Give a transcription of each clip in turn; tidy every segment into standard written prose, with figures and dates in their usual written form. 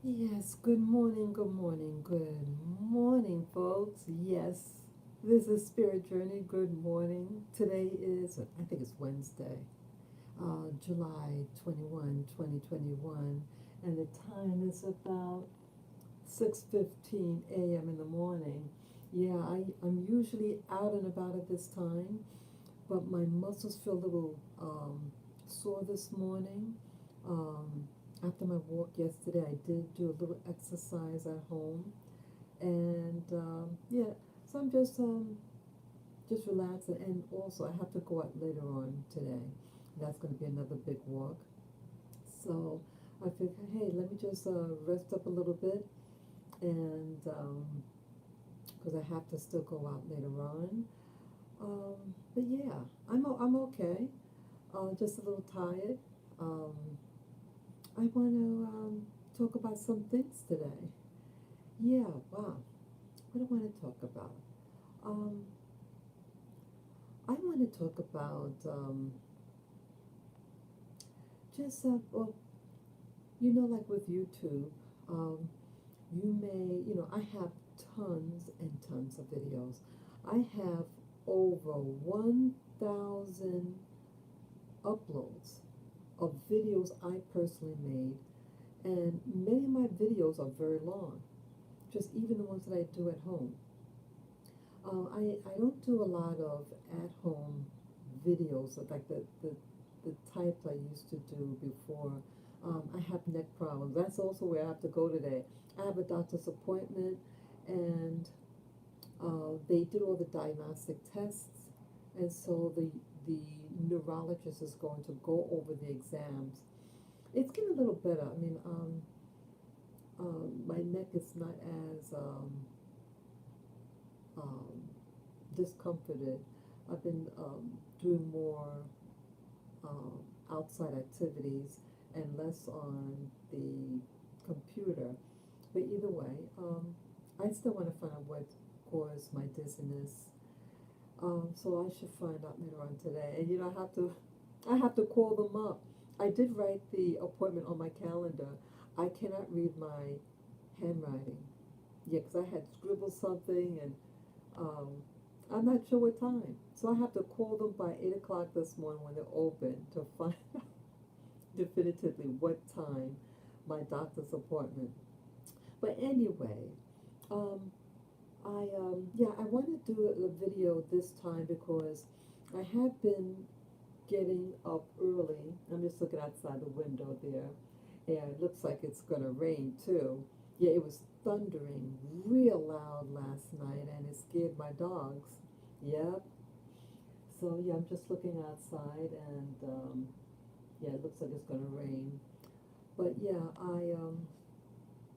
Yes, good morning, folks. Yes, this is Spirit Journey. Good morning. Today is, I think it's Wednesday, July 21, 2021, and the time is about 6:15 a.m. in the morning. Yeah, I'm usually out and about at this time, but my muscles feel a little sore this morning. Um, After my walk yesterday, I did do a little exercise at home, and yeah, so I'm just relaxing. And also, I have to go out later on today. That's going to be another big walk. So I figured, hey, let me just rest up a little bit, and because I have to still go out later on. But yeah, I'm okay. Just a little tired. Um, I want to talk about some things today. Yeah, wow. What do I want to talk about? Um, I want to talk about just, well, like with YouTube, um, I have tons and tons of videos. I have over 1,000 uploads of videos I personally made, and many of my videos are very long, just even the ones that I do at home. I don't do a lot of at-home videos like the type I used to do before. I have neck problems. That's also where I have to go today. I have a doctor's appointment, and they did all the diagnostic tests, and so the neurologist is going to go over the exams. It's getting a little better. I mean, my neck is not as um, discomforted. I've been doing more um, outside activities and less on the computer. But either way, I still want to find out what caused my dizziness. So I should find out later on today. And I have to call them up. I did write the appointment on my calendar. I cannot read my handwriting. Yeah, because I had scribbled something, and um, I'm not sure what time. So I have to call them by 8 o'clock this morning when they're open to find out definitively what time my doctor's appointment. But anyway, um, I want to do a video this time because I have been getting up early. I'm just looking outside the window there, and it looks like it's going to rain too. Yeah, it was thundering real loud last night, and it scared my dogs. Yep. So yeah, I'm just looking outside, and yeah, it looks like it's going to rain. But yeah,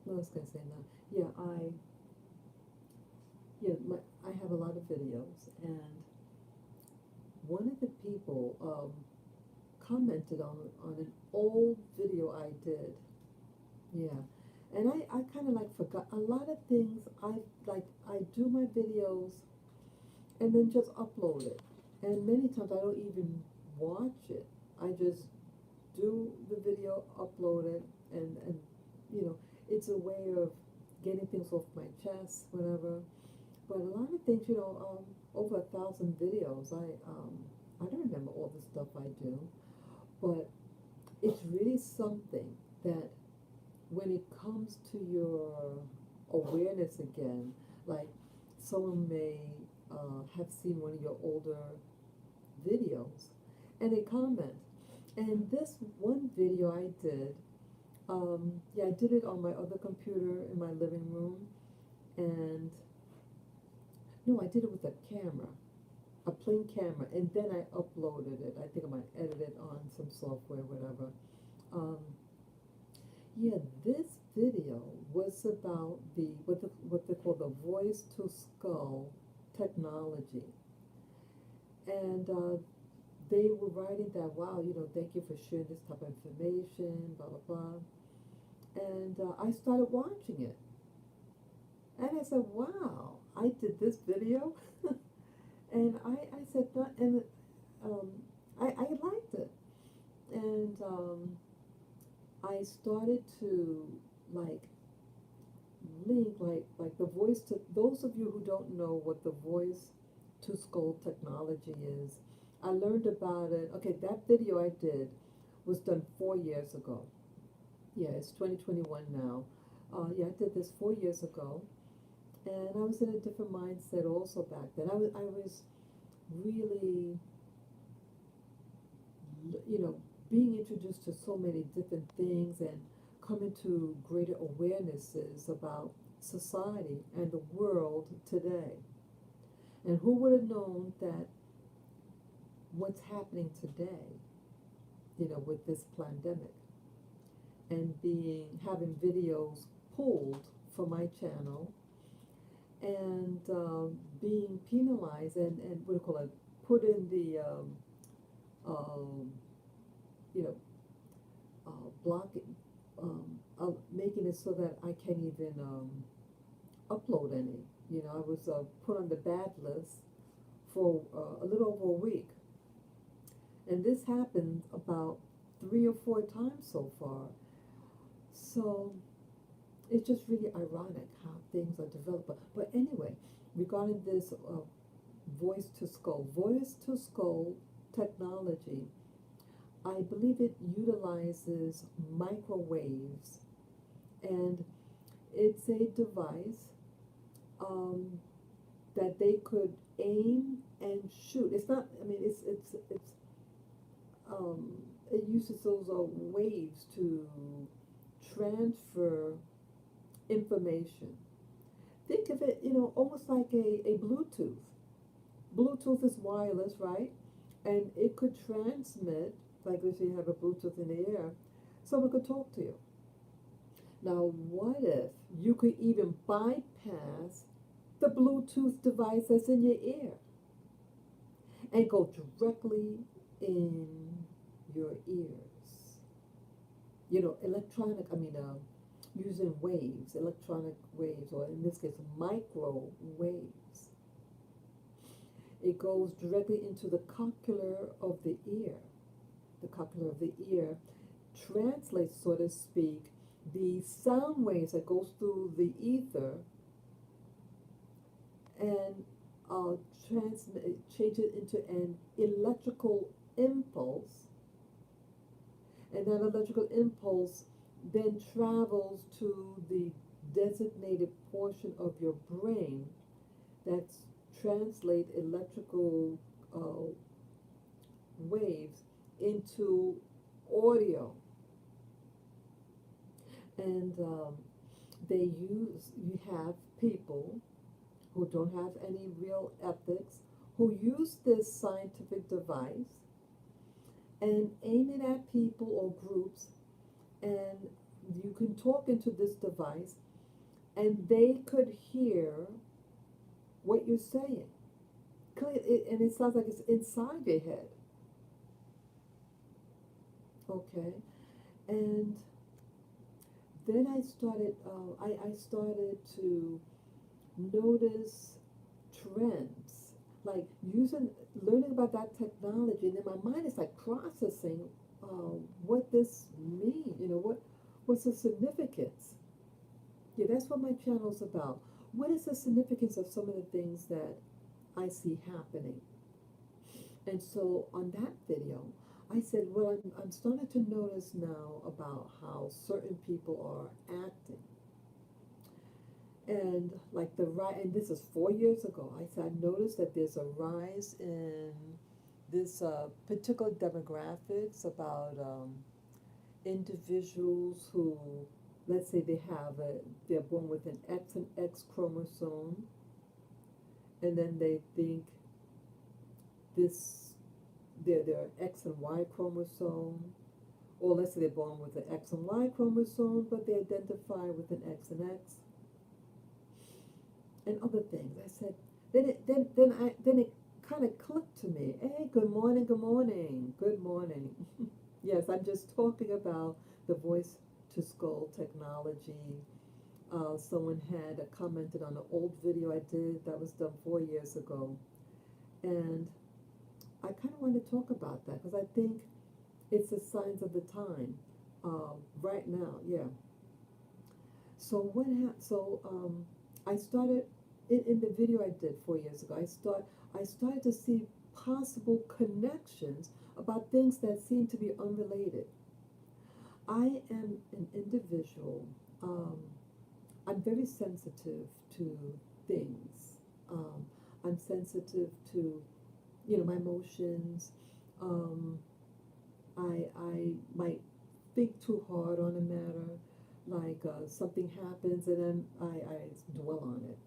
what was I going to say now? Yeah, I have a lot of videos, and one of the people commented on an old video I did. Yeah. And I kind of like forgot a lot of things. I do my videos and then just upload it. And many times I don't even watch it. I just do the video, upload it, and you know, it's a way of getting things off my chest, whatever. But a lot of things, over 1,000 videos. I don't remember all the stuff I do, but it's really something that when it comes to your awareness again, like someone may have seen one of your older videos and they comment. And this one video I did, yeah, I did it on my other computer in my living room, and no, I did it with a camera, a plain camera, and then I uploaded it. I think I might edit it on some software, whatever. Um, Yeah, this video was about what they call the voice to skull technology, and they were writing that, wow, thank you for sharing this type of information, blah blah blah. And I started watching it, and I said, wow, I did this video, and I said that, and um, I liked it, and I started to like link, like the voice to those of you who don't know what the voice to skull technology is. I learned about it. Okay, that video I did was done 4 years ago. Yeah, it's 2021 now. Yeah, I did this 4 years ago, and I was in a different mindset also back then. I was really, being introduced to so many different things and coming to greater awarenesses about society and the world today. And who would have known that what's happening today, with this pandemic and having videos pulled from my channel and being penalized and what do you call it, put in the, um, you know, blocking, making it so that I can't even upload any. I was put on the bad list for a little over a week. And this happened about 3 or 4 times so far. So it's just really ironic how things are developed. But anyway, regarding this voice to skull technology, I believe it utilizes microwaves, and it's a device that they could aim and shoot. It's not. I mean, um, it uses those waves to transfer information. Think of it, almost like a Bluetooth. Bluetooth is wireless, right? And it could transmit, like if you have a Bluetooth in the air, someone could talk to you. Now, what if you could even bypass the Bluetooth device that's in your ear and go directly in your ears? Using waves, electronic waves, or in this case, microwaves. It goes directly into the cochlear of the ear. The cochlear of the ear translates, so to speak, the sound waves that goes through the ether and change it into an electrical impulse. And that electrical impulse then travels to the designated portion of your brain that translate electrical waves into audio. And you have people who don't have any real ethics who use this scientific device and aim it at people or groups, and you can talk into this device and they could hear what you're saying. And it sounds like it's inside your head. Okay. And then I started to notice trends, like learning about that technology, and then my mind is like processing what this means. What's the significance? Yeah, that's what my channel's about. What is the significance of some of the things that I see happening? And so on that video, I said, well, I'm starting to notice now about how certain people are acting. And like and this is 4 years ago, I said, I noticed that there's a rise in this particular demographics about individuals who, let's say they're born with an X and X chromosome, and then they think their X and Y chromosome, or let's say they're born with an X and Y chromosome, but they identify with an X and X, and other things. I said, then it kind of clicked to me. Hey, good morning, good morning, good morning. Yes, I'm just talking about the voice to skull technology. Someone had commented on an old video I did that was done 4 years ago, and I kind of want to talk about that because I think it's the signs of the time right now. Yeah. So what happened? I started in the video I did 4 years ago. I started to see possible connections about things that seem to be unrelated. I am an individual. Um, I'm very sensitive to things. Um, I'm sensitive to, my emotions. Um, I might think too hard on a matter, like something happens and then I dwell on it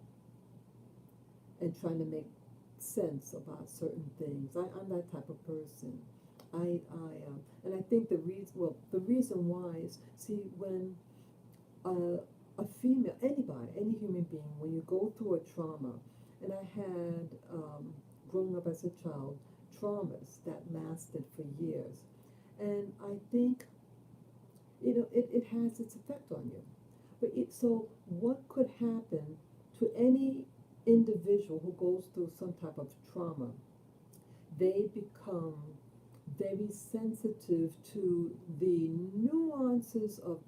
and trying to make sense about certain things. I'm that type of person. And I think the reason why is, see, when a female, anybody, any human being, when you go through a trauma, and I had, growing up as a child, traumas that lasted for years. And I think, it has its effect on you. So what could happen to any individual who goes through some type of trauma? They become very sensitive to the nuances of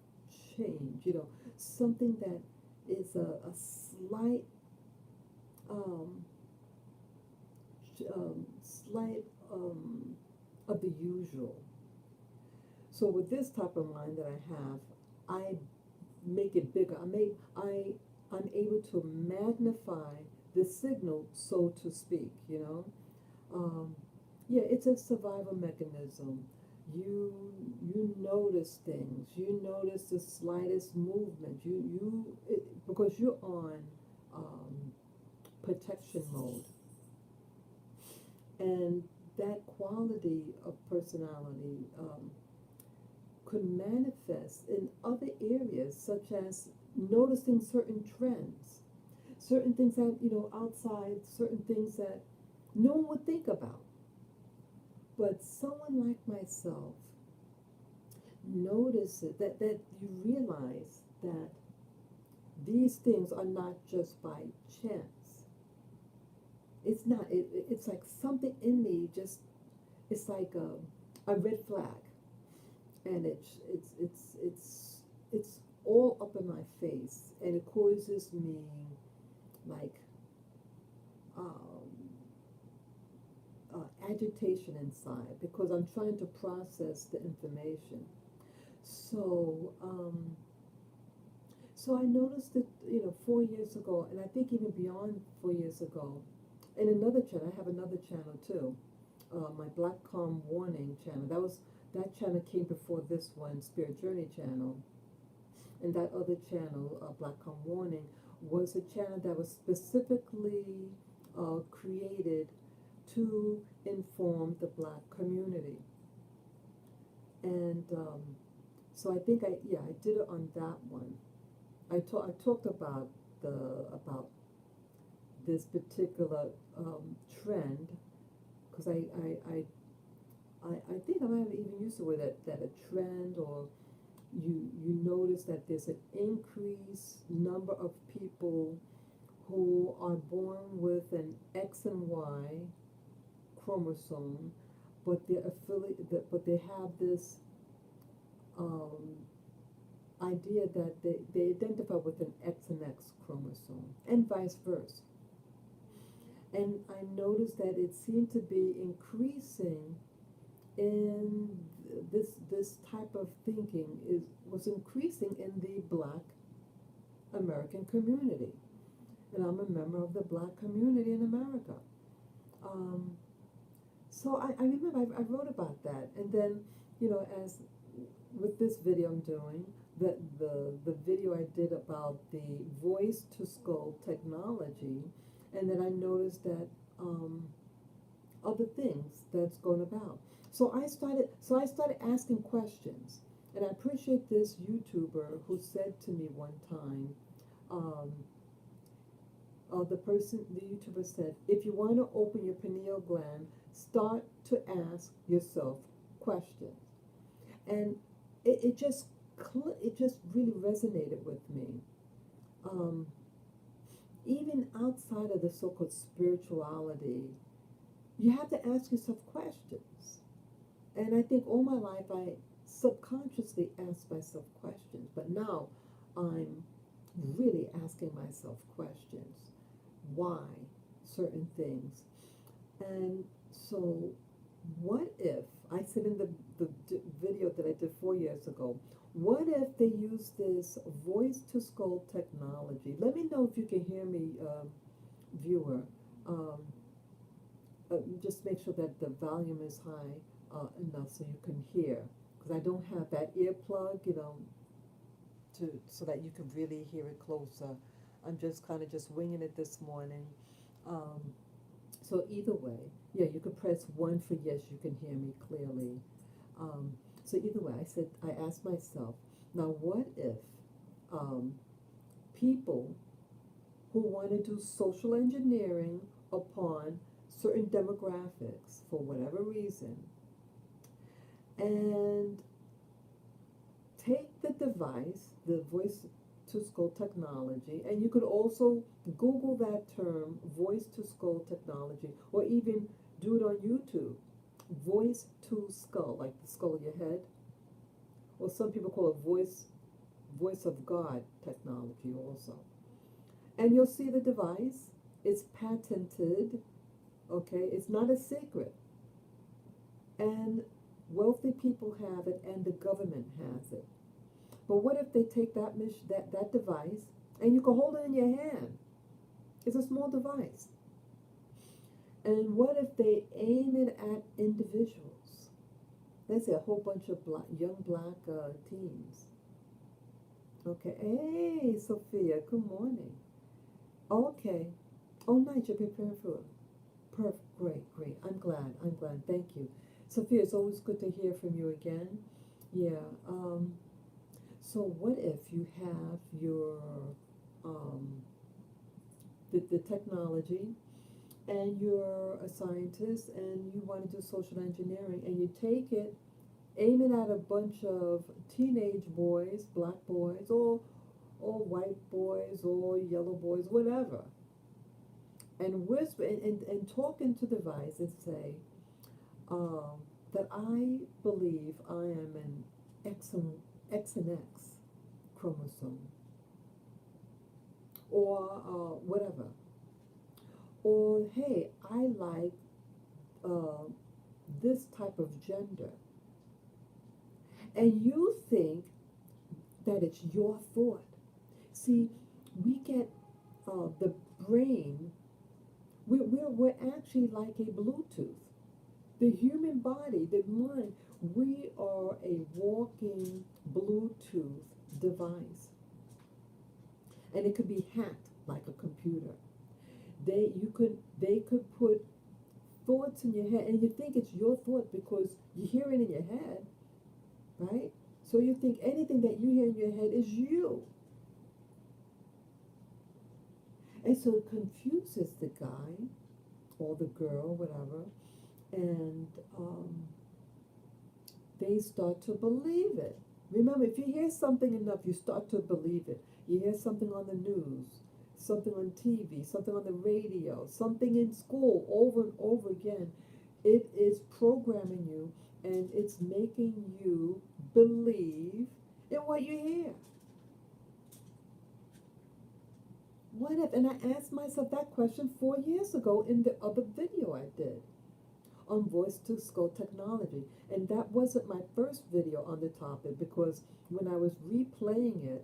change, something that is a slight, um, slight of the usual. So with this type of mind that I have, I make it bigger. I'm able to magnify the signal, so to speak. Um, yeah, it's a survival mechanism. You you notice things. You notice the slightest movement. Because you're on um, protection mode, and that quality of personality could manifest in other areas, such as noticing certain trends, certain things that, outside, certain things that no one would think about. But someone like myself notices that you realize that these things are not just by chance. It's not, it's like something in me just, it's like a red flag. And it's all up in my face, and it causes me like um, agitation inside because I'm trying to process the information. So so I noticed it, 4 years ago, and I think even beyond 4 years ago, in another channel. I have another channel too, my Black Calm Warning channel. That channel came before this one, Spirit Journey channel, and that other channel, Black Calm Warning, was a channel that was specifically created to inform the Black community. And so I think I did it on that one. I talked about about this particular trend because I think I might have even used the word that a trend, or you notice that there's an increased number of people who are born with an X and Y chromosome, but but they have this um, idea that they identify with an X and X chromosome, and vice versa. And I noticed that it seemed to be increasing in this type of thinking was increasing in the Black American community, and I'm a member of the Black community in America. Um, so I remember I wrote about that, and then as with this video I'm doing, the video I did about the voice to skull technology, and then I noticed that other things that's going about. So I started asking questions, and I appreciate this YouTuber who said to me one time, um, the YouTuber said, if you want to open your pineal gland, start to ask yourself questions, and it just really resonated with me. Um, Even outside of the so-called spirituality, you have to ask yourself questions. And I think all my life I subconsciously ask myself questions, but now I'm really asking myself questions. Why certain things? And so, what if, I said in the video that I did 4 years ago, what if they use this voice to skull technology? Let me know if you can hear me, viewer. Um, just make sure that the volume is high enough so you can hear. Because I don't have that earplug, so that you can really hear it closer. I'm just kind of just winging it this morning. Um, so either way, yeah, you could press 1 for yes, you can hear me clearly. Um, so either way, I asked myself, now what if um, people who want to do social engineering upon certain demographics for whatever reason, and take the device, the voice to skull technology, and you could also Google that term, voice to skull technology, or even do it on YouTube, voice to skull, like the skull of your head, or some people call it voice of God technology also. And you'll see the device is patented, okay? It's not a secret. And wealthy people have it and the government has it. But what if they take that device and you can hold it in your hand? It's a small device. And what if they aim it at individuals? Let's say a whole bunch of young black teens. Okay. Hey, Sophia. Good morning. Okay. Oh, nice. You're preparing for it. Perfect. Great, great. I'm glad. I'm glad. Thank you. Sophia, it's always good to hear from you again. Yeah. So what if you have your um, the technology, and you're a scientist and you want to do social engineering, and you take it, aim it at a bunch of teenage boys, black boys, or white boys, or yellow boys, whatever, and whisper and talk into the device and say that I believe I am an X and X chromosome, or whatever. Or, hey, I like uh, this type of gender. And you think that it's your thought. See, we get the brain, we're actually like a Bluetooth. The human body, the mind, we are a walking Bluetooth device. And it could be hacked like a computer. They could put thoughts in your head, and you think it's your thought because you hear it in your head, right? So you think anything that you hear in your head is you. And so it confuses the guy or the girl, whatever, and they start to believe it. Remember, if you hear something enough, you start to believe it. You hear something on the news, something on TV, something on the radio, something in school over and over again. It is programming you, and it's making you believe in what you hear. What if, and I asked myself that question 4 years ago in the other video I did on voice to skull technology. And that wasn't my first video on the topic, because when I was replaying it,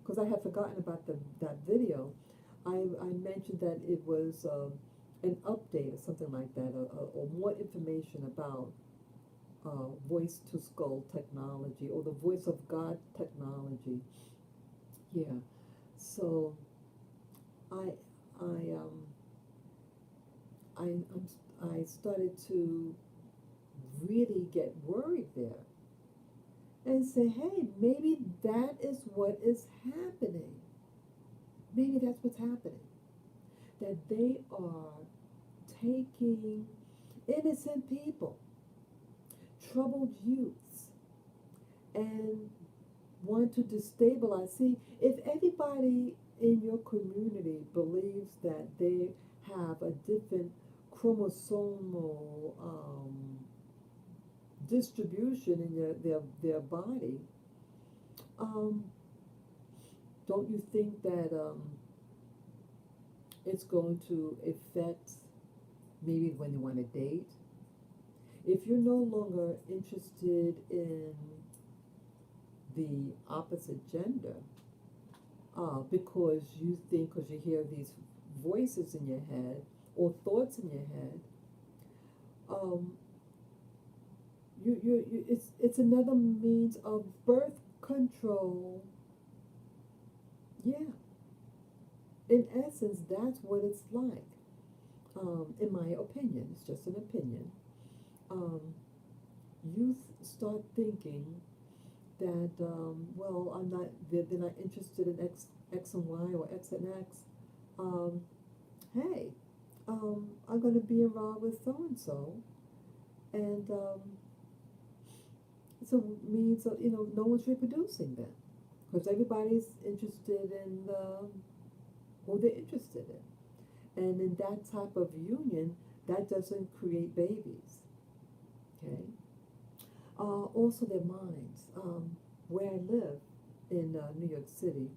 because I had forgotten about that video, I mentioned that it was an update or something like that, or more information about voice to skull technology, or the voice of God technology. Yeah. So I I I started to really get worried there and say, hey, maybe that is what is happening. Maybe that's what's happening. That they are taking innocent people, troubled youths, and want to destabilize. See, if everybody in your community believes that they have a different chromosomal distribution in their body, um, don't you think that it's going to affect maybe when you want to date? If you're no longer interested in the opposite gender, because you think, because you hear these voices in your head or thoughts in your head, um, it's another means of birth control. Yeah, in essence, that's what it's like. In my opinion, it's just an opinion. Um, Start thinking that, well, they're not interested in X and Y or X and X. Um, hey, I'm going to be involved with so and so, and so means no one's reproducing then, because everybody's interested in who they're interested in, and in that type of union, that doesn't create babies. Okay. Also, their minds. Where I live in New York City,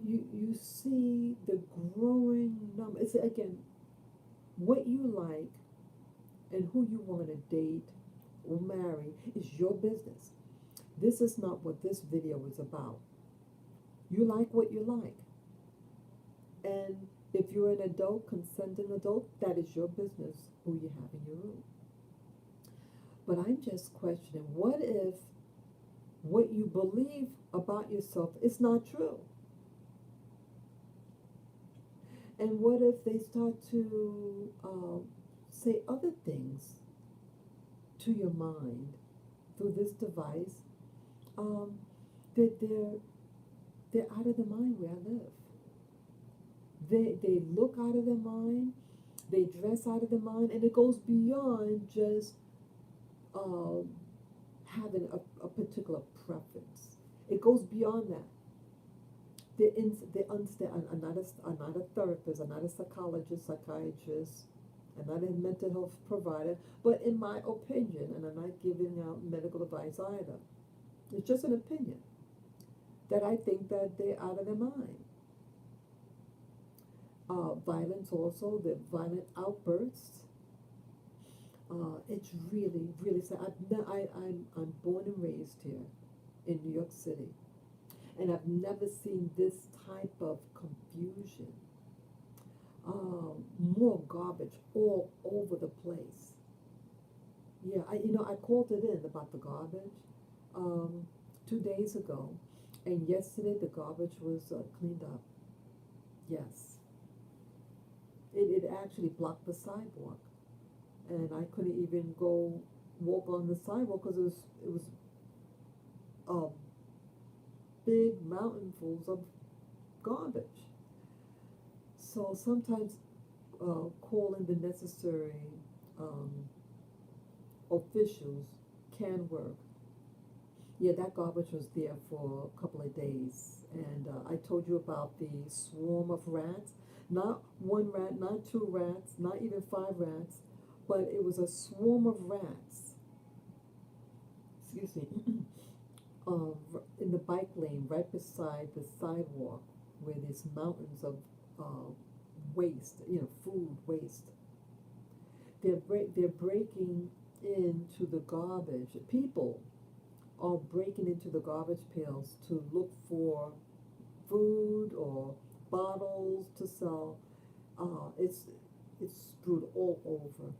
you see the growing number. It's again what you like and who you want to date or marry is your business. This is not what this video is about. You like what you like, and if you're an adult, consenting adult, that is your business who you have in your room. But I'm just questioning, what if what you believe about yourself is not true? And what if they start to say other things to your mind through this device, that they're out of their mind where I live. They look out of their mind, they dress out of their mind, and it goes beyond just um, having a particular preference. It goes beyond that. They understand. I'm not a therapist. I'm not a psychologist, psychiatrist. I'm not a mental health provider. But in my opinion, and I'm not giving out medical advice either, it's just an opinion that I think that they're out of their mind. Violence also, the violent outbursts. It's really, really sad. I'm born and raised here in New York City, and I've never seen this type of confusion. More garbage all over the place. Yeah, I called it in about the garbage um, 2 days ago, and yesterday the garbage was cleaned up. Yes, it actually blocked the sidewalk, and I couldn't even go walk on the sidewalk because it was uh, big mountainfuls of garbage. So sometimes calling the necessary um, officials can work. Yeah, that garbage was there for a couple of days, and I told you about the swarm of rats. Not one rat, not two rats, not even five rats, but it was a swarm of rats. Excuse me. In the bike lane right beside the sidewalk where there's mountains of uh, waste, food waste. They're breaking into the garbage. People are breaking into the garbage pails to look for food or bottles to sell. It's screwed all over.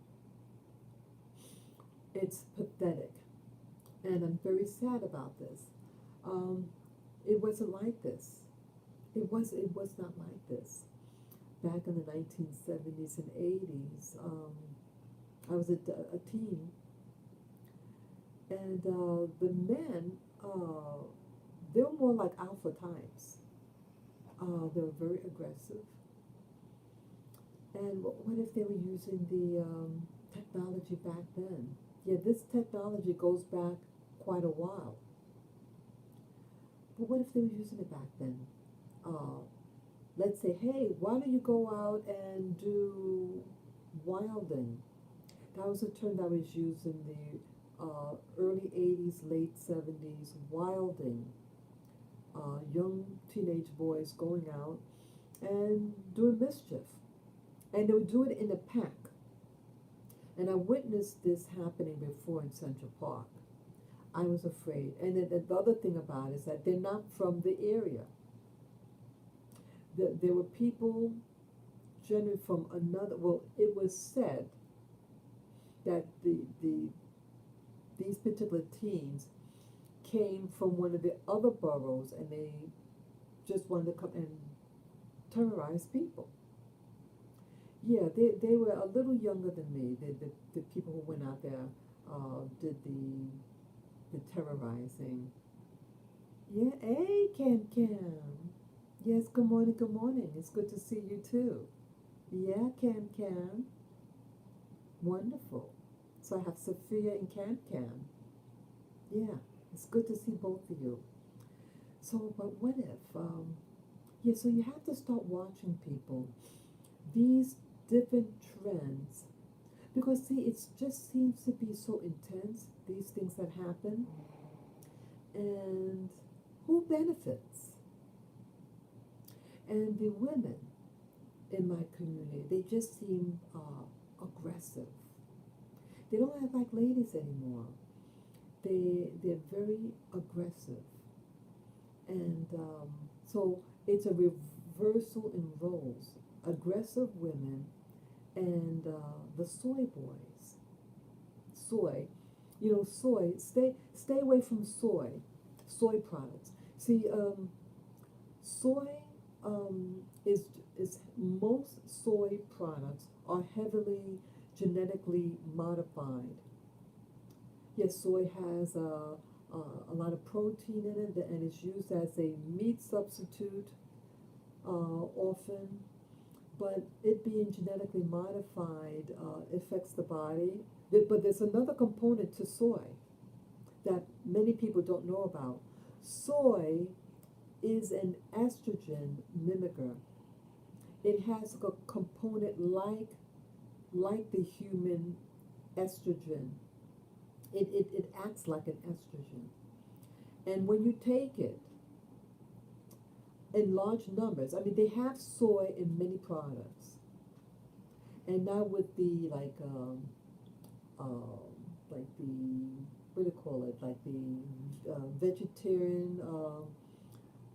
It's pathetic, and I'm very sad about this. Um, it wasn't like this. It was not like this back in the 1970s and 80s. I was a teen, and the men, they were more like alpha types. They were very aggressive. And what if they were using the technology back then? Yeah, this technology goes back quite a while. But what if they were using it back then? Uh, let's say, hey, why don't you go out and do wilding? That was a term that was used in the early 80s, late 70s, wilding. young teenage boys going out and doing mischief. And they would do it in a pack. And I witnessed this happening before in Central Park. I was afraid. And then the other thing about it is that they're not from the area. There were people generally from another, well, it was said that these particular teens came from one of the other boroughs and they just wanted to come and terrorize people. Yeah, they were a little younger than me, the people who went out there, did the terrorizing. Yeah, hey, Cam Cam. Yes, good morning, good morning. It's good to see you too. Yeah, Cam Cam. Wonderful. So I have Sophia and Cam Cam. Yeah, it's good to see both of you. So, but what if, yeah, so you have to start watching people. These different trends. Because see, it just seems to be so intense, these things that happen. And who benefits? And the women in my community, they just seem aggressive. They don't act like ladies anymore. They're very aggressive, and so it's a reversal in roles. Aggressive women and the soy boys. Soy, soy. Stay away from soy products. See, soy is most soy products are heavily genetically modified. Yes, soy has a lot of protein in it, and it's used as a meat substitute often. But it being genetically modified affects the body. But there's another component to soy that many people don't know about. Soy is an estrogen mimicker. It has a component like the human estrogen. It acts like an estrogen. And when you take it in large numbers, I mean, they have soy in many products. And now with the, like the, what do you call it, like the vegetarian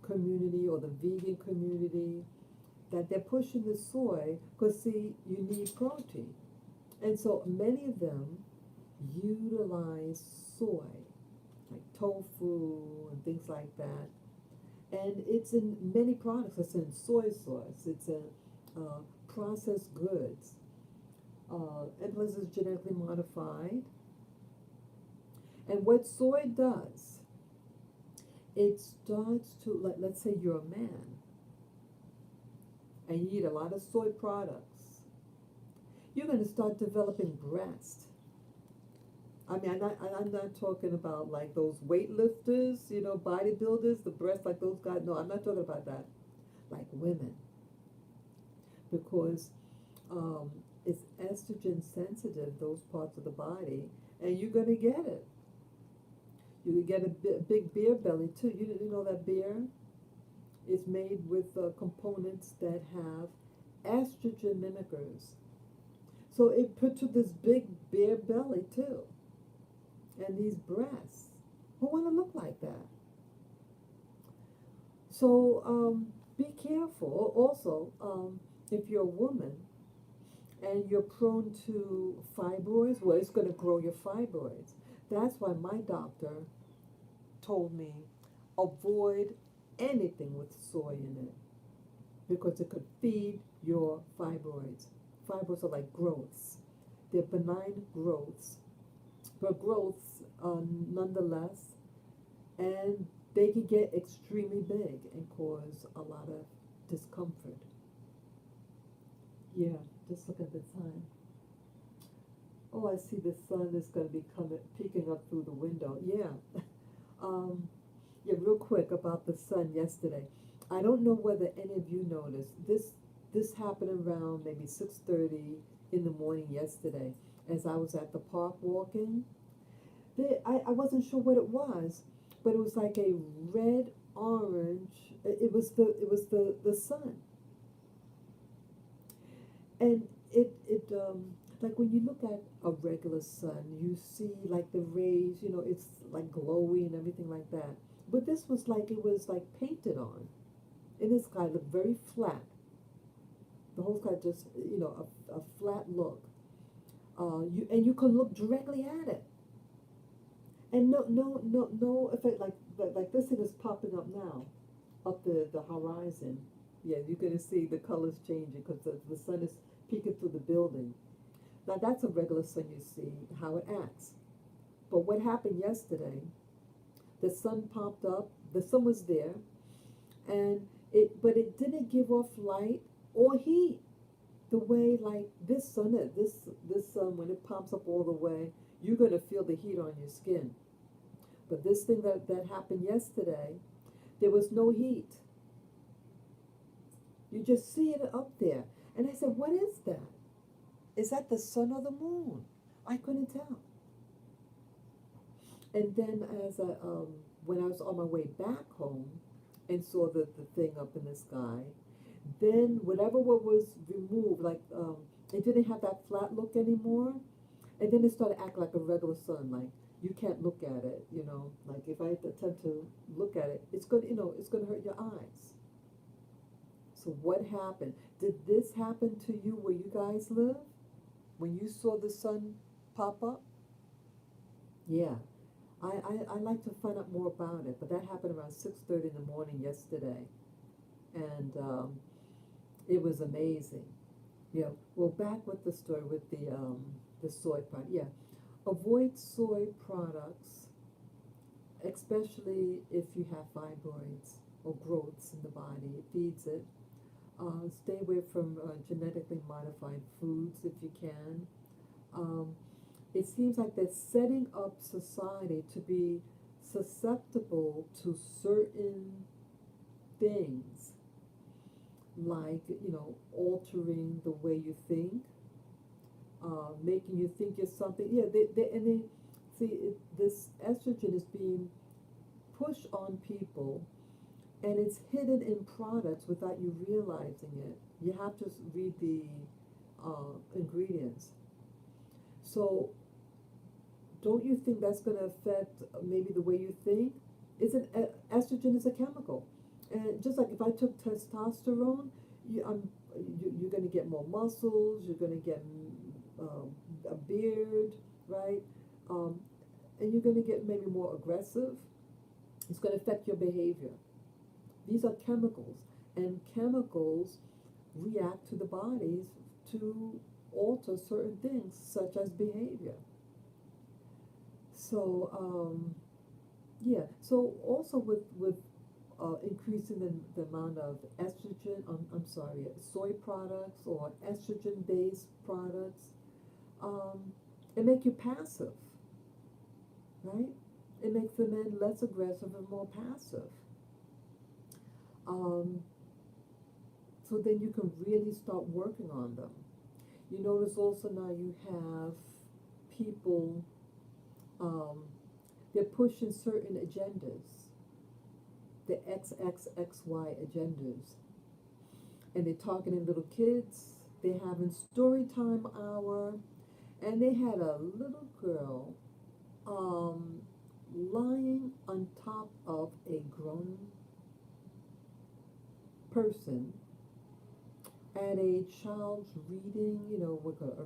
community or the vegan community, that they're pushing the soy because, see, you need protein. And so many of them utilize soy, like tofu and things like that. And it's in many products. It's in soy sauce. It's in processed goods. And plus it's genetically modified. And what soy does, it starts to, let's say you're a man, and you eat a lot of soy products, you're going to start developing breast. I mean, I'm not talking about like those weightlifters, bodybuilders, the breasts like those guys. No, I'm not talking about that. Like women. Because it's estrogen sensitive, those parts of the body, and you're going to get it. You can get a big beer belly too. You know that beer is made with components that have estrogen mimickers. So it puts you this big beer belly too. And these breasts. Who want to look like that? So be careful. Also, if you're a woman and you're prone to fibroids, well, it's going to grow your fibroids. That's why my doctor told me avoid anything with soy in it because it could feed your fibroids. Fibroids are like growths. They're benign growths, but growths nonetheless, and they can get extremely big and cause a lot of discomfort. Yeah, just look at the time. Oh, I see the sun is going to be peeking up through the window. Yeah. Yeah, real quick about the sun yesterday. I don't know whether any of you noticed. This happened around maybe 6:30 in the morning yesterday as I was at the park walking. I wasn't sure what it was, but it was like a red orange. It was the sun, and it like when you look at a regular sun, you see like the rays. It's like glowy and everything like that. But this was like it was like painted on, and the sky looked very flat. The whole sky just a flat look. You can look directly at it, and no effect like this thing is popping up now, up the horizon. Yeah, you're gonna see the colors changing because the sun is peeking through the building. Now that's a regular sun. You see how it acts. But what happened yesterday? The sun popped up. The sun was there, and but it didn't give off light or heat the way like this sun is. This sun, when it pops up all the way, you're gonna feel the heat on your skin. But this thing that happened yesterday, there was no heat. You just see it up there. And I said, what is that? Is that the sun or the moon? I couldn't tell. And then when I was on my way back home and saw the thing up in the sky, then whatever what was removed, like it didn't have that flat look anymore, and then it started acting like a regular sun, like you can't look at it, like if I attempt to look at it, it's gonna hurt your eyes. So what happened? Did this happen to you where you guys live? When you saw the sun pop up? Yeah. I like to find out more about it, but that happened around 6:30 in the morning yesterday, and it was amazing. Well, back with the story with the soy product. Yeah, avoid soy products, especially if you have fibroids or growths in the body. It feeds it. Stay away from genetically modified foods if you can. Um, it seems like they're setting up society to be susceptible to certain things, like altering the way you think, making you think you're something. Yeah, they see this estrogen is being pushed on people, and it's hidden in products without you realizing it. You have to read the ingredients. So don't you think that's going to affect maybe the way you think? Estrogen is a chemical, and just like if I took testosterone, you're going to get more muscles. You're going to get a beard, right? Um, and you're going to get maybe more aggressive. It's going to affect your behavior. These are chemicals, and chemicals react to the bodies to alter certain things, such as behavior. So, yeah. So also with increasing the amount of estrogen, I'm sorry, soy products or estrogen-based products, um, it make you passive, right? It makes the men less aggressive and more passive. Um, so then you can really start working on them. You notice also now you have people, um, they're pushing certain agendas, the XXXY agendas, and they're targeting little kids. They're having story time hour, and they had a little girl um, lying on top of a grown person at a child's reading, with a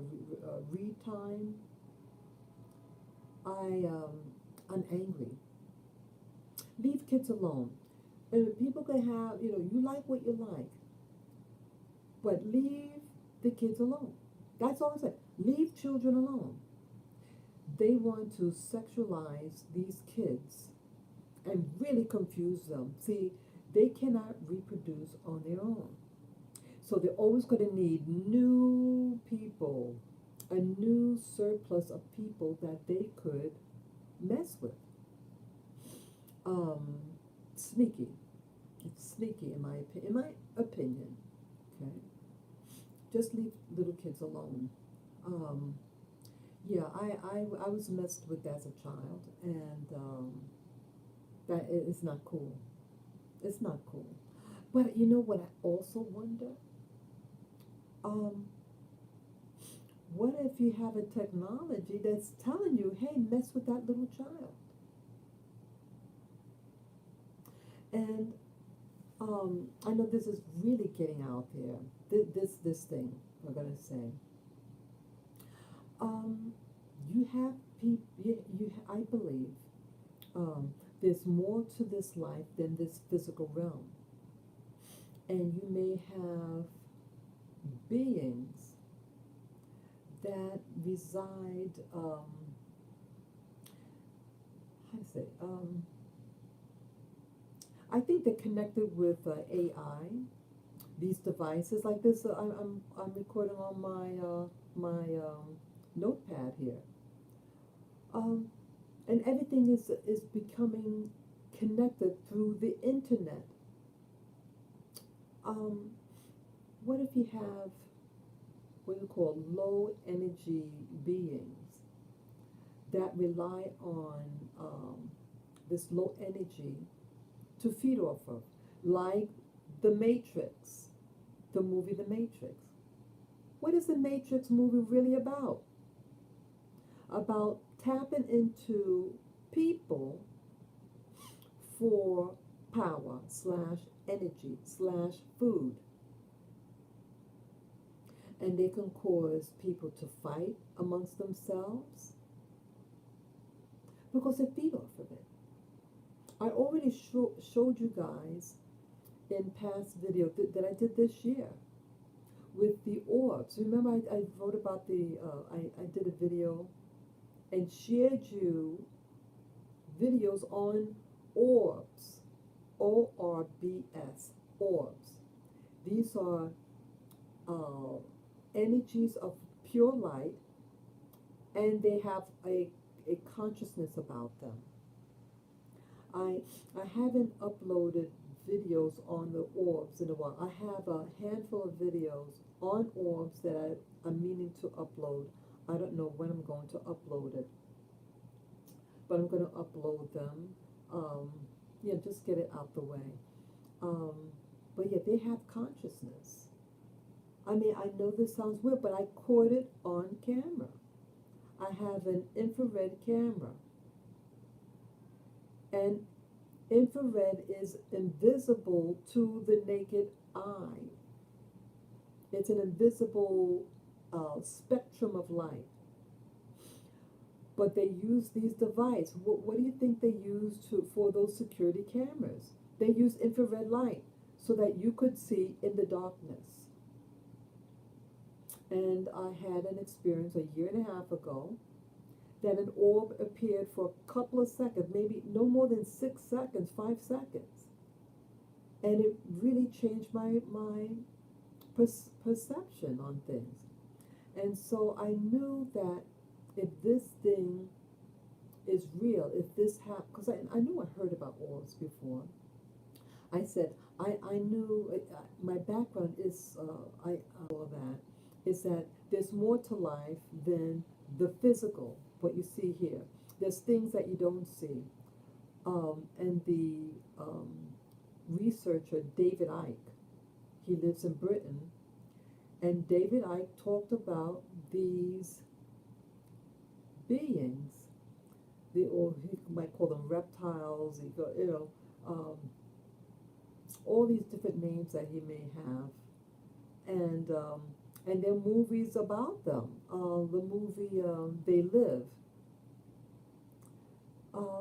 read time. I'm angry. Leave kids alone. And people can have, you like what you like, but leave the kids alone. That's all I say. Leave children alone. They want to sexualize these kids and really confuse them. See, they cannot reproduce on their own. So they're always going to need new people, a new surplus of people that they could mess with. Um, Sneaky. It's sneaky in my opinion. Okay, just leave little kids alone. Um, yeah, I was messed with as a child, and It's not cool. It's not cool. But you know what I also wonder? Um, what if you have a technology that's telling you, hey, mess with that little child? And I know this is really getting out there. This thing we're gonna say. Um, you have people. I believe there's more to this life than this physical realm, and you may have beings that reside. How to say? I think they're connected with AI. These devices like this. I'm recording on my notepad here. Um, and everything is becoming connected through the internet. Um, what if you have what you call low energy beings that rely on this low energy to feed off of, like The Matrix, the movie The Matrix. What is the Matrix movie really about? About tapping into people for power slash energy slash food. And they can cause people to fight amongst themselves because they feed off of it. I already showed you guys in past video that I did this year with the orbs. Remember I wrote about I did a video and shared you videos on orbs, ORBS, orbs. These are energies of pure light, and they have a consciousness about them. I haven't uploaded videos on the orbs in a while. I have a handful of videos on orbs that I'm meaning to upload. I don't know when I'm going to upload it, but I'm going to upload them. Yeah, just get it out the way. Um, but yeah, they have consciousness. I mean, I know this sounds weird, but I caught it on camera. I have an infrared camera. And infrared is invisible to the naked eye. It's an invisible spectrum of light. But they use these devices. What do you think they use for those security cameras? They use infrared light so that you could see in the darkness. And I had an experience a year and a half ago that an orb appeared for a couple of seconds, maybe no more than 6 seconds, 5 seconds. And it really changed my perception on things. And so I knew that if this thing is real, if this happens, because I knew I heard about orbs before. I said, I knew, my background is, all that, is that there's more to life than the physical, what you see here. There's things that you don't see. And the researcher, David Icke, he lives in Britain, and David Icke talked about these beings, or he might call them reptiles, all these different names that he may have, and there are movies about them. The movie They Live,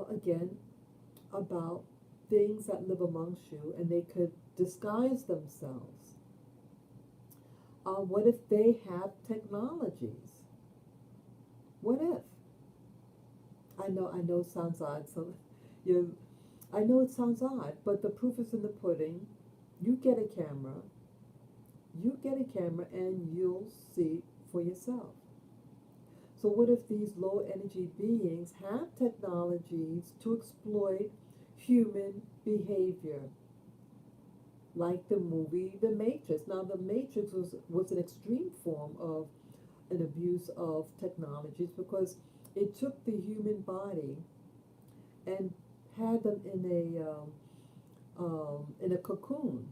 again, about things that live amongst you, and they could disguise themselves. What if they have technologies? What if? I know it sounds odd, so I know it sounds odd, but the proof is in the pudding. You get a camera, and you'll see for yourself. So what if these low energy beings have technologies to exploit human behavior? Like the movie The Matrix. Now The Matrix was an extreme form of an abuse of technologies because it took the human body and had them in a cocoon,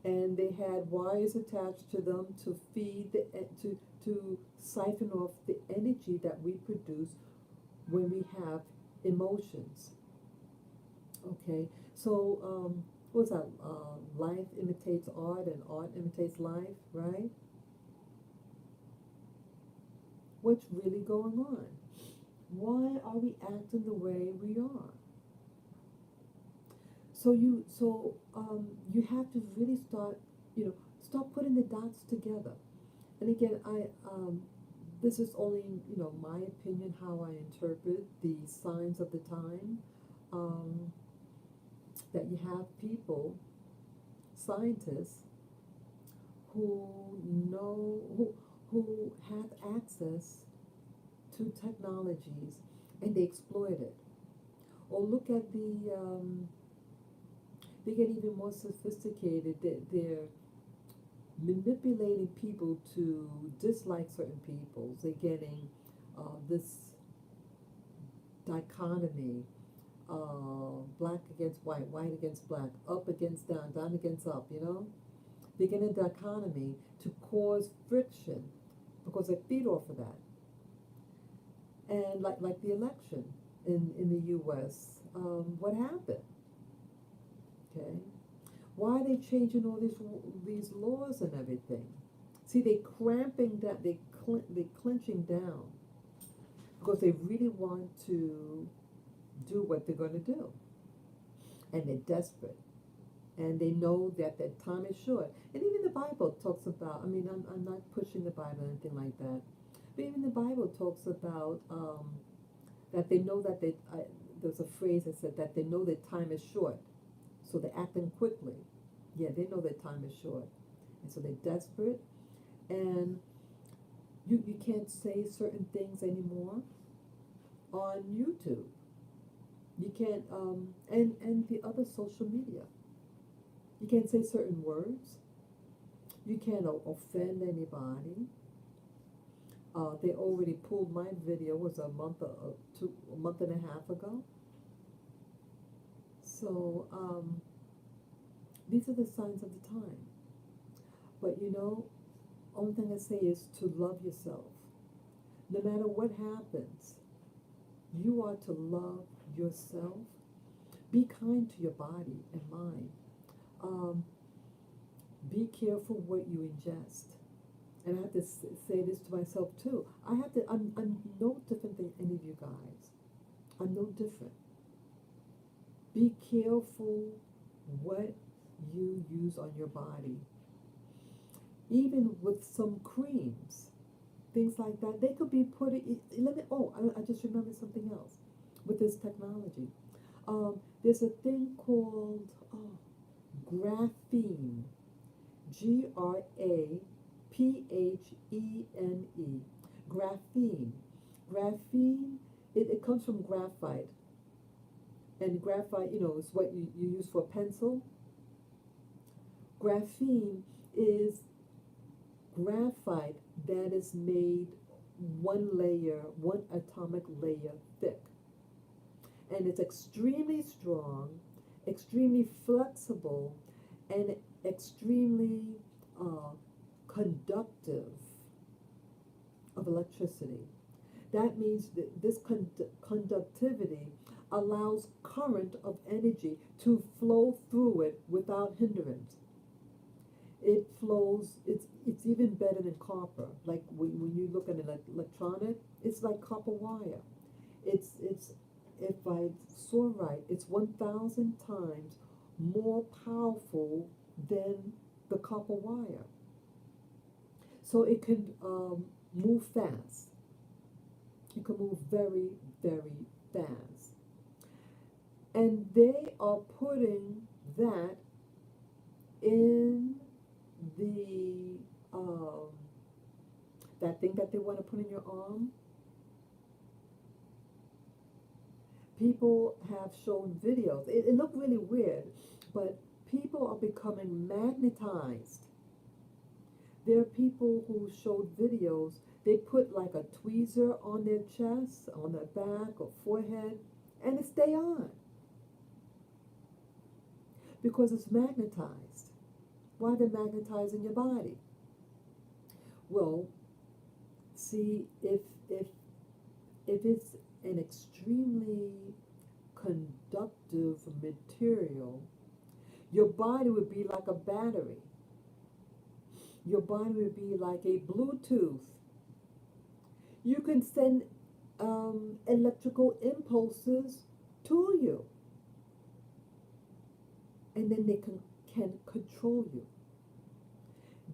and they had wires attached to them to feed to siphon off the energy that we produce when we have emotions. Okay, so what's that? Life imitates art, and art imitates life, right? What's really going on? Why are we acting the way we are? You have to really start, start putting the dots together. And again, this is only, my opinion, how I interpret the signs of the time. Um, that you have people, scientists, who know, who have access to technologies, and they exploit it. Or look at they get even more sophisticated. They're manipulating people to dislike certain people. They're getting this dichotomy, black against white, white against black, up against down, down against up, They get a dichotomy to cause friction because they feed off of that. And like the election in the U.S., what happened? Okay, why are they changing all these laws and everything? See, they cramping down, they clenching down because they really want to do what they're going to do, and they're desperate, and they know that their time is short. And even the Bible talks about. I mean, I'm not pushing the Bible or anything like that, but even the Bible talks about that they know that there's a phrase that said that they know that time is short, so they're acting quickly. Yeah, they know that time is short, and so they're desperate, and you can't say certain things anymore on YouTube. You can't, and the other social media. You can't say certain words. You can't offend anybody. They already pulled my video. Was a month and a half ago. So these are the signs of the time. But only thing I say is to love yourself. No matter what happens, you are to love yourself. Be kind to your body and mind. Be careful what you ingest. And I have to say this to myself too. I'm no different than any of you guys. I'm no different. Be careful what you use on your body. Even with some creams, things like that, they could be put in, I just remembered something else with this technology. There's a thing called graphene, Graphene. Graphene. Graphene, it comes from graphite. And graphite, is what you use for a pencil. Graphene is graphite that is made one atomic layer thick. And it's extremely strong, extremely flexible, and extremely conductive of electricity. That means that this conductivity allows current of energy to flow through it without hindrance. It flows, it's even better than copper. Like when you look at an electronic, it's like copper wire. It's if I saw right, it's 1,000 times more powerful than the copper wire. So it can move fast. It can move very, very fast. And they are putting that in the that thing that they want to put in your arm. People have shown videos. It looked really weird, but people are becoming magnetized. There are people who showed videos. They put like a tweezer on their chest, on their back or forehead, and it stay on. Because it's magnetized. Why they're magnetizing your body? Well, see, if it's an extremely conductive material, your body would be like a battery. Your body would be like a Bluetooth. You can send electrical impulses to you, and then they can control you.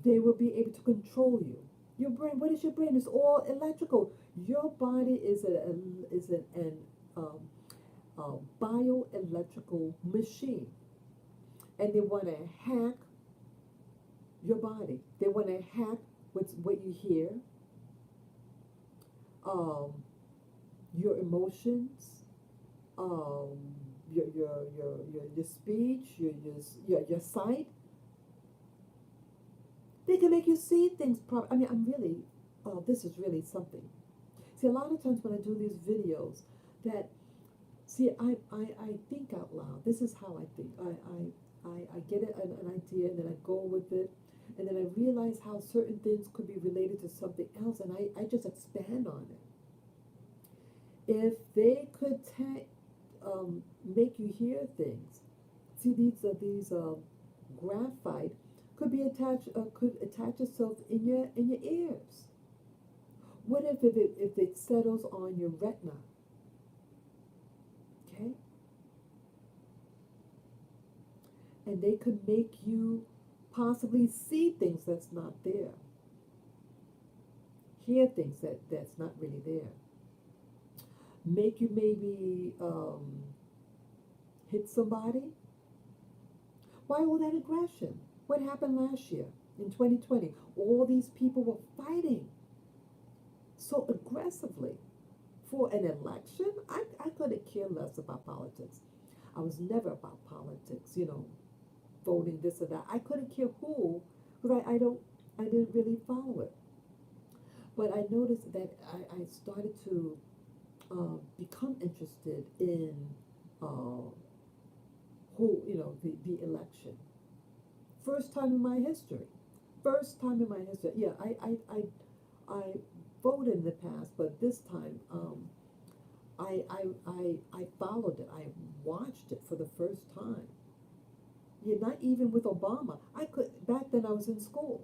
They will be able to control you. Your brain, what is your brain? It's all electrical. Your body um, a bioelectrical machine, and they want to hack your body. They want to hack what you hear, um, your emotions, um, your speech, your sight. They can make you see things. I mean, I'm really, oh, this is really something. See, a lot of times when I do these videos, that see, I think out loud. This is how I think. I get an idea, and then I go with it, and then I realize how certain things could be related to something else, and I just expand on it. If they could make you hear things, see these graphite could attach itself in your ears. What if it settles on your retina? Okay, and they could make you possibly see things that's not there, hear things that's not really there, make you maybe hit somebody. Why all that aggression? What happened last year in 2020? All these people were fighting so aggressively for an election. I couldn't care less about politics. I was never about politics, voting this or that. I couldn't care who, because I didn't really follow it. But I noticed that I started to become interested in uh, the election. First time in my history. First time in my history. Yeah, I voted in the past, but this time I followed it. I watched it for the first time. Yeah, not even with Obama. I could back then I was in school.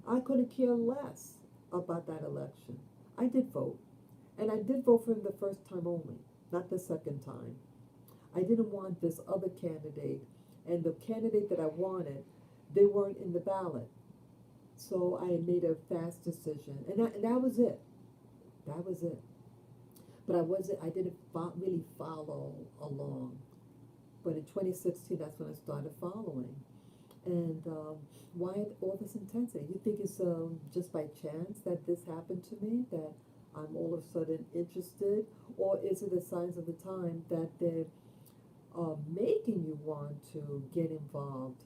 I couldn't care less about that election. I did vote, and I did vote for him the first time only, not the second time. I didn't want this other candidate, and the candidate that I wanted, they weren't in the ballot. So I made a fast decision, and that was it. That was it. But I didn't really follow along. But in 2016, that's when I started following. And why all this intensity? You think it's just by chance that this happened to me, that I'm all of a sudden interested? Or is it the signs of the time that they're making you want to get involved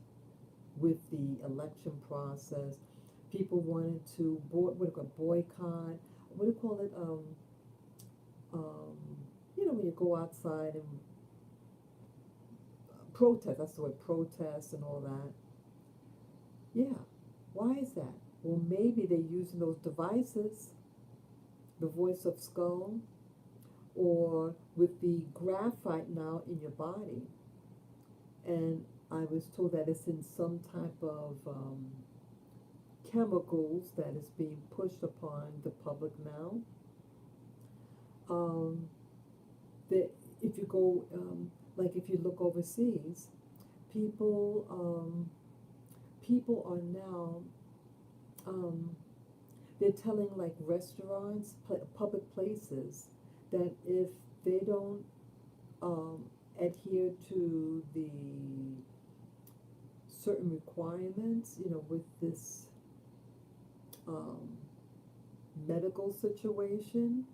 with the election process? People wanted to boycott. What do you call it? Um, when you go outside and protest. That's the word, protest and all that. Yeah. Why is that? Well, maybe they're using those devices, the voice of skull, or with the graphite now in your body. And I was told that it's in some type of chemicals that is being pushed upon the public now. That if you go, like if you look overseas, people are now, they're telling like restaurants, public places, that if they don't adhere to the certain requirements, with this medical situation,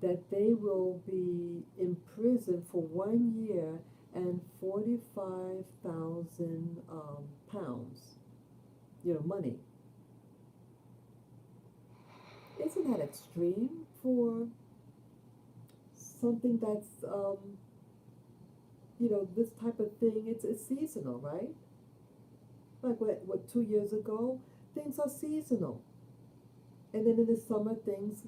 that they will be in prison for 1 year and 45,000 pounds, money. Isn't that extreme for something that's this type of thing, it's seasonal, right? Like what 2 years ago, things are seasonal. And then in the summer, things,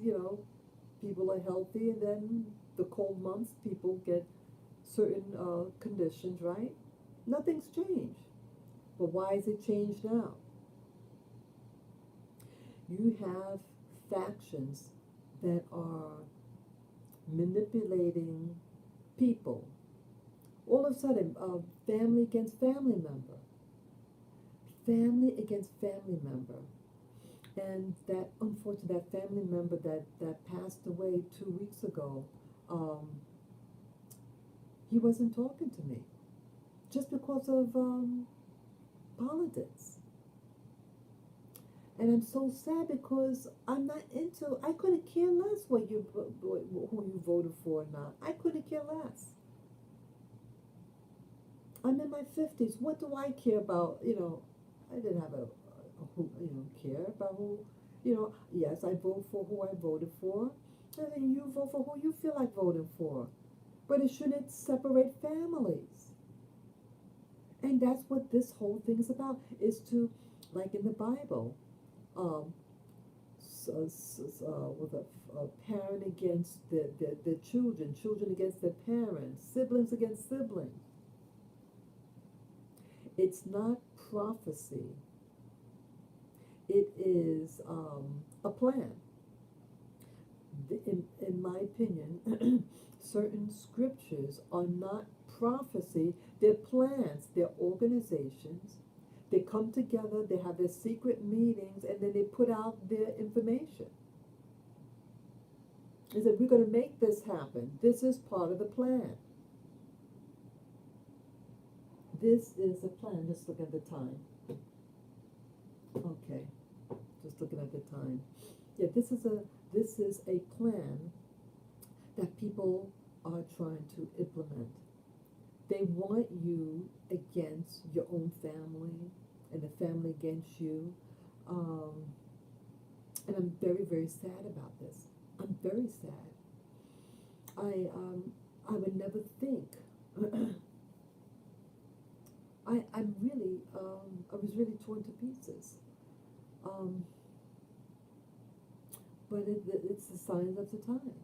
people are healthy, and then the cold months, people get certain conditions, right? Nothing's changed. But why is it changed now? You have factions that are manipulating people. All of a sudden, family against family member, family against family member. And that, unfortunately, that family member that passed away 2 weeks ago, um, he wasn't talking to me just because of politics. And I'm so sad because I'm not into. I couldn't care less who you voted for or not. I couldn't care less. I'm in my 50s. What do I care about? I didn't have a who, care about who. Yes, I vote for who I voted for, and then you vote for who you feel like voting for. But it shouldn't separate families. And that's what this whole thing is about. Is to, like in the Bible, um, with a parent against the children, children against their parents, siblings against siblings. It's not prophecy. It is a plan. In my opinion, certain scriptures are not prophecy. They're plans. They're organizations. They come together. They have their secret meetings, and then they put out their information. They said, we're going to make this happen. This is part of the plan. This is a plan. Just look at the time. Okay, just looking at the time. Yeah, this is a plan that people are trying to implement. They want you against your own family and the family against you. Um, and I'm very, very sad about this. I'm very sad. I would never think. I was really torn to pieces. Um, but it's the signs of the time.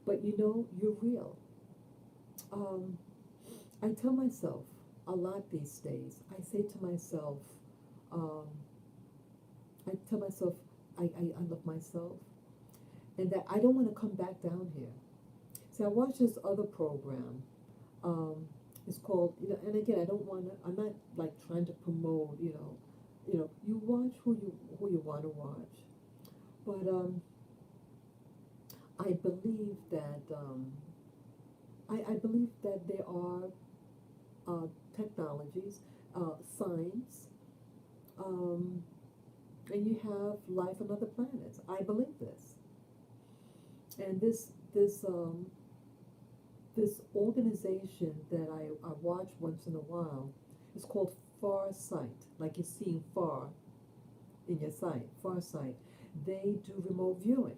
But you're real. Um, I tell myself a lot these days. I say to myself, um, I tell myself, I love myself, and that I don't want to come back down here. See, I watched this other program. It's called, and again, I don't want to. I'm not like trying to promote. You watch who you want to watch, but I believe that I believe that there are technologies, science, um, and you have life on other planets. I believe this, and this organization that I watch once in a while is called Far Sight, like you're seeing far in your sight, Far Sight. They do remote viewing,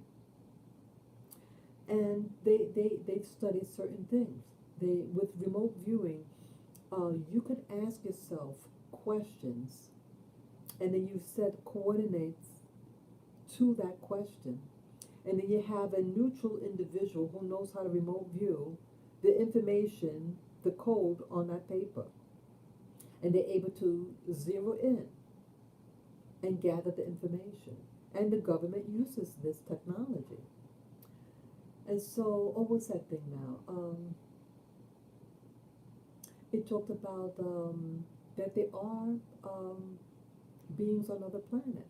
and they've studied certain things. With remote viewing, you could ask yourself questions, and then you set coordinates to that question, and then you have a neutral individual who knows how to remote view the information, the code on that paper, and they're able to zero in and gather the information. And the government uses this technology. And so, what's that thing now? It talked about that there are beings on other planet,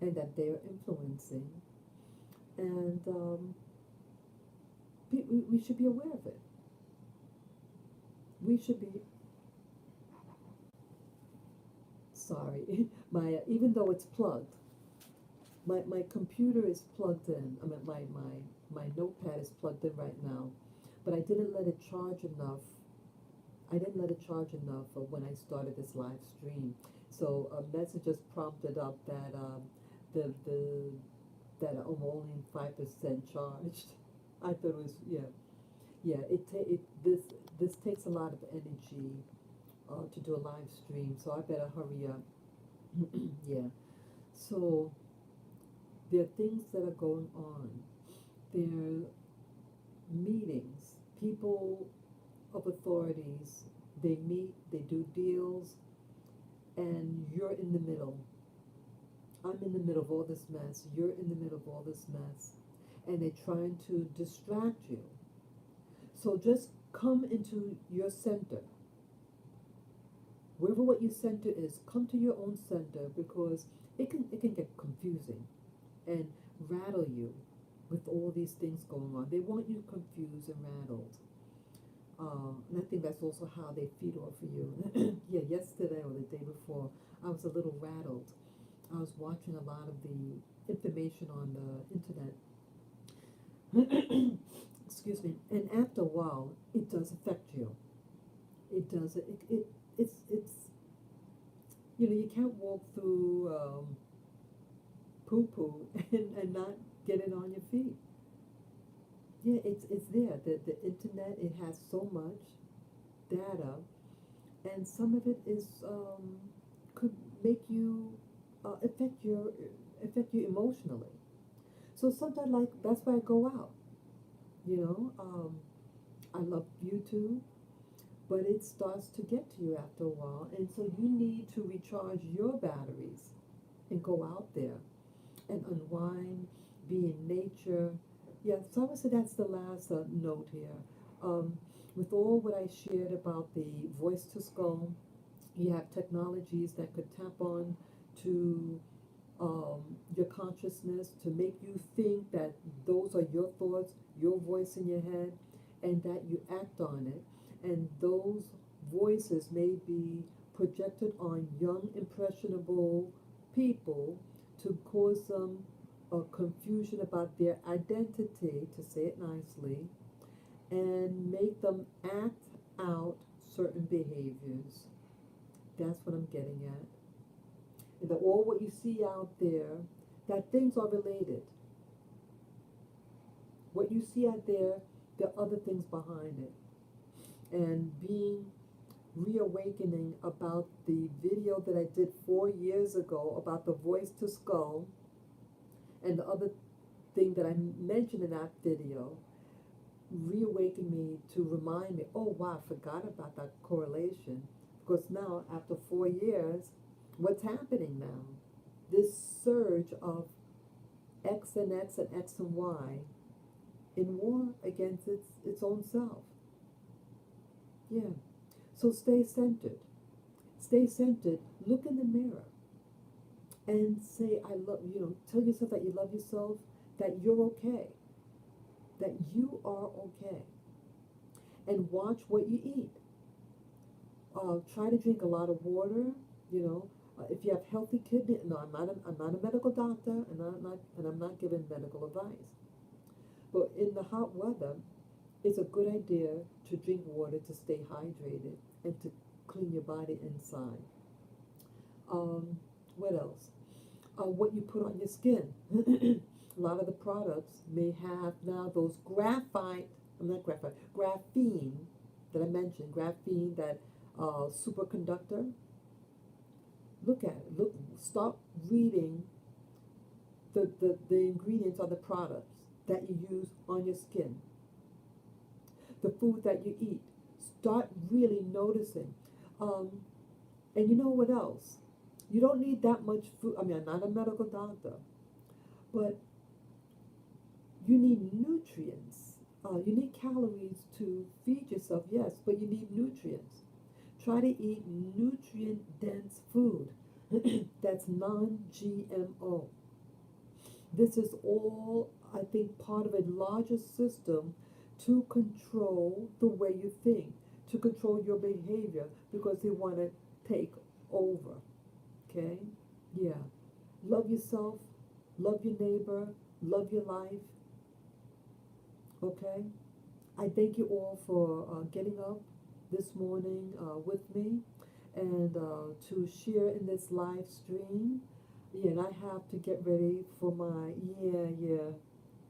and that they're influencing, and we should be aware of it. We should be. Sorry, my even though it's plugged, my computer is plugged in. I mean, my notepad is plugged in right now, but I didn't let it charge enough. I didn't let it charge enough when I started this live stream. So a message just prompted up that the that I'm only 5% charged. I thought it was, yeah. It this takes a lot of energy to do a live stream, so I better hurry up. Yeah. So there are things that are going on. There are meetings. People of authorities, they meet, they do deals, and you're in the middle. I'm in the middle of all this mess. You're in the middle of all this mess. And they're trying to distract you. So just come into your center. Wherever what your center is, come to your own center, because it can get confusing and rattle you with all these things going on. They want you confused and rattled. And I think that's also how they feed off of you. Yeah, yesterday or the day before, I was a little rattled. I was watching a lot of the information on the internet. Excuse me. And after a while, it does affect you. It does. It's you can't walk through poo poo and not get it on your feet. Yeah, it's there. The internet, it has so much data, and some of it is could make you affect you emotionally. So sometimes, like, that's why I go out. You know, I love YouTube, but it starts to get to you after a while, and so you need to recharge your batteries and go out there and unwind, be in nature. Yeah, so I would say that's the last note here. With all what I shared about the voice to skull, you have technologies that could tap on to your consciousness to make you think that those are your thoughts, your voice in your head, and that you act on it. And those voices may be projected on young, impressionable people to cause some confusion about their identity, to say it nicely, and make them act out certain behaviors. That's what I'm getting at. And that all what you see out there, that things are related. What you see out there, there are other things behind it. And being reawakening about the video that I did 4 years ago about the voice to skull, and the other thing that I mentioned in that video, reawakened me to remind me, oh wow, I forgot about that correlation. Because now, after 4 years, what's happening now? This surge of X and X and X and Y in war against its own self. Yeah. So stay centered. Stay centered. Look in the mirror and say, I love, tell yourself that you love yourself, that you're okay, that you are okay. And watch what you eat. Try to drink a lot of water, if you have healthy kidney, no, I'm not a medical doctor, and I'm not giving medical advice. But in the hot weather, it's a good idea to drink water to stay hydrated and to clean your body inside. What else? What you put on your skin. A lot of the products may have now those graphene that I mentioned, graphene, that superconductor. Look at it. Stop reading the ingredients on the products that you use on your skin. The food that you eat. Start really noticing. And you know what else? You don't need that much food. I mean, I'm not a medical doctor, but you need nutrients. You need calories to feed yourself, yes, but you need nutrients. Try to eat nutrient-dense food that's non-GMO. This is all, I think, part of a larger system to control the way you think, to control your behavior, because they want to take over. Okay? Yeah. Love yourself, love your neighbor, love your life. Okay? I thank you all for getting up this morning with me and to share in this live stream. Yeah, and I have to get ready for my,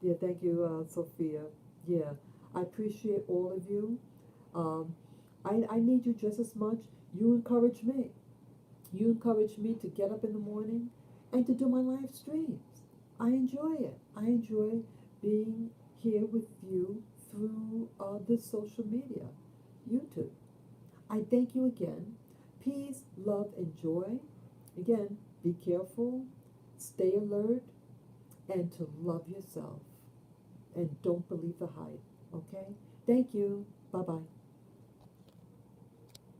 yeah, thank you, Sophia. Yeah, I appreciate all of you. I need you just as much. You encourage me. You encourage me to get up in the morning and to do my live streams. I enjoy it. I enjoy being here with you through this social media, YouTube. I thank you again. Peace, love, and joy. Again, be careful, stay alert, and to love yourself. And don't believe the hype, okay? Thank you. Bye-bye.